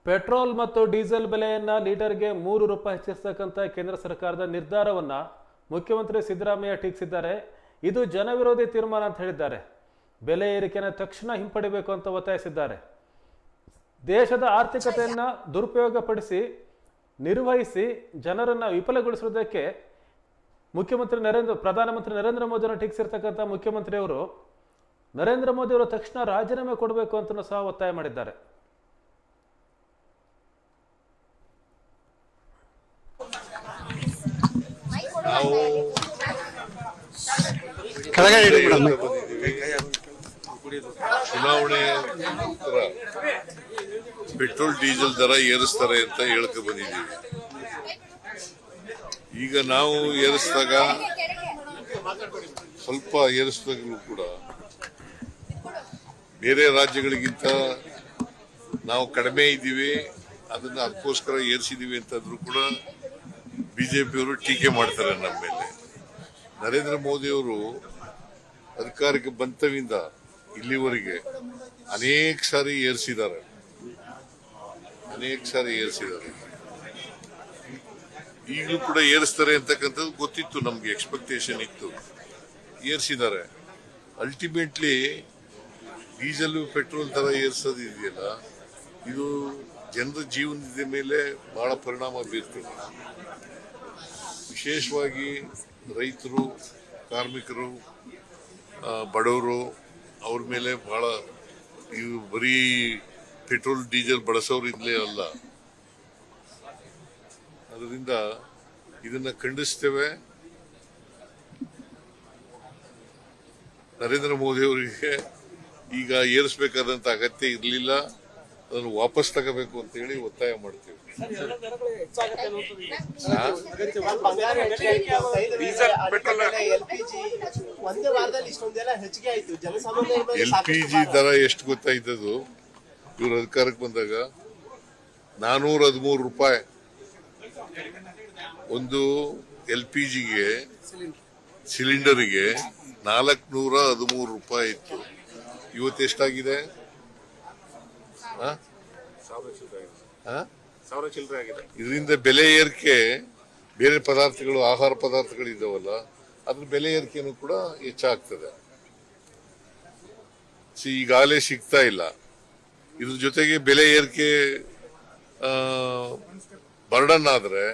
Petrol ಮತ್ತು diesel ಬೆಲೆಯನ್ನ ಲೀಟರ್ಗೆ 3 ರೂಪಾಯಿ ಹೆಚ್ಚಿಸತಕ್ಕಂಥ ಕೇಂದ್ರ ಸರ್ಕಾರದ ನಿರ್ಧಾರವನ್ನ ಮುಖ್ಯಮಂತ್ರಿ ಸಿದ್ದರಾಮಯ್ಯ ಟೀಕಿಸಿದ್ದಾರೆ. ಇದು ಜನವಿರೋಧಿ ತೀರ್ಮಾನ ಅಂತ ಹೇಳಿದ್ದಾರೆ. ಬೆಲೆ ಏರಿಕೆಯನ್ನು ತಕ್ಷಣ ಹಿಂಪಡಿಬೇಕು ಅಂತ ಒತ್ತಾಯಿಸಿದ್ದಾರೆ. ದೇಶದ ಆರ್ಥಿಕತೆಯನ್ನ ದುರುಪಯೋಗಪಡಿಸಿ ನಿರ್ವಹಿಸಿ ಜನರನ್ನ ವಿಫಲಗೊಳಿಸುವುದಕ್ಕೆ ಪ್ರಧಾನಮಂತ್ರಿ ನರೇಂದ್ರ ಮೋದಿಯನ್ನು ಟೀಕಿಸಿರ್ತಕ್ಕಂಥ ಮುಖ್ಯಮಂತ್ರಿಯವರು ನರೇಂದ್ರ ಮೋದಿ ಅವರು ತಕ್ಷಣ ರಾಜೀನಾಮೆ ಕೊಡಬೇಕು ಅಂತ ಸಹ ಒತ್ತಾಯ ಮಾಡಿದ್ದಾರೆ. ಚುನಾವಣೆ ನಂತರ ಪೆಟ್ರೋಲ್ ಡೀಸೆಲ್ ದರ ಏರಿಸ್ತಾರೆ ಅಂತ ಹೇಳಕ್ಕೆ ಬಂದಿದ್ದೀವಿ. ಈಗ ನಾವು ಏರಿಸಿದಾಗ ಸ್ವಲ್ಪ ಏರಿಸಿದಾಗಲೂ ಕೂಡ ಬೇರೆ ರಾಜ್ಯಗಳಿಗಿಂತ ನಾವು ಕಡಿಮೆ ಇದ್ದೀವಿ, ಅದಕ್ಕೋಸ್ಕರ ಏರಿಸಿದೀವಿ ಅಂತಂದ್ರೂ ಕೂಡ ಬಿಜೆಪಿಯವರು ಟೀಕೆ ಮಾಡ್ತಾರೆ ನಮ್ಮ ಮೇಲೆ. ನರೇಂದ್ರ ಮೋದಿಯವರು ಅಧಿಕಾರಕ್ಕೆ ಬಂತವಿಂದ ಇಲ್ಲಿವರೆಗೆ ಅನೇಕ ಸಾರಿ ಏರಿಸಿದ್ದಾರೆ. ಈಗಲೂ ಕೂಡ ಏರಿಸ್ತಾರೆ ಅಂತಕ್ಕಂಥದ್ದು ಗೊತ್ತಿತ್ತು, ನಮ್ಗೆ ಎಕ್ಸ್ಪೆಕ್ಟೇಷನ್ ಇತ್ತು, ಏರಿಸಿದ್ದಾರೆ. ಅಲ್ಟಿಮೇಟ್ಲಿ ಡೀಸೆಲ್ ಪೆಟ್ರೋಲ್ ತರ ಏರಿಸೋದಿದೆಯಲ್ಲ, ಇದು ಜನರ ಜೀವನದ ಮೇಲೆ ಬಹಳ ಪರಿಣಾಮ ಬೀರ್ತದೆ. ವಿಶೇಷವಾಗಿ ರೈತರು, ಕಾರ್ಮಿಕರು, ಬಡವರು, ಅವ್ರ ಮೇಲೆ ಬಹಳ, ಇವು ಬರೀ ಪೆಟ್ರೋಲ್ ಡೀಸೆಲ್ ಬಳಸೋರಿಂದಲೇ ಅಲ್ಲ. ಅದರಿಂದ ಇದನ್ನ ಖಂಡಿಸ್ತೇವೆ. ನರೇಂದ್ರ ಮೋದಿ ಅವರಿಗೆ ಈಗ ಏರಿಸಬೇಕಾದಂತ ಅಗತ್ಯ ಇರಲಿಲ್ಲ, ಅದನ್ನು ವಾಪಸ್ ತಗೋಬೇಕು ಅಂತ ಹೇಳಿ ಒತ್ತಾಯ ಮಾಡ್ತೇವೆ. LPG ದರ ಎಷ್ಟು ಗೊತ್ತಾಯ್ತದು? ಇವರು ಅಧಿಕಾರಕ್ಕೆ ಬಂದಾಗ 413 ರೂಪಾಯಿ ಒಂದು LPGಗೆ, ಸಿಲಿಂಡರ್ಗೆ 413 ರೂಪಾಯಿ ಇತ್ತು. ಇವತ್ತು ಎಷ್ಟಾಗಿದೆ? 1000 ಚಿಲ್ಲರೆ ಆಗಿದೆ. ಇದರಿಂದ ಬೆಲೆ ಏರಿಕೆ, ಬೇರೆ ಪದಾರ್ಥಗಳು, ಆಹಾರ ಪದಾರ್ಥಗಳು ಇದಾವಲ್ಲ, ಅದ್ರ ಬೆಲೆ ಏರಿಕೆನೂ ಕೂಡ ಹೆಚ್ಚಾಗ್ತದೆ. ಈಗಾಗಲೇ ಸಿಗ್ತಾ ಇಲ್ಲ. ಇದ್ರ ಜೊತೆಗೆ ಬೆಲೆ ಏರಿಕೆ ಬರ್ಡನ್ ಆದ್ರೆ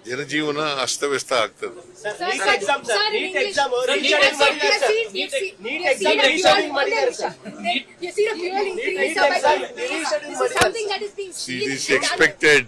ಜನಜೀವನ ಅಸ್ತವ್ಯಸ್ತ ಆಗ್ತದೆ. It is expected.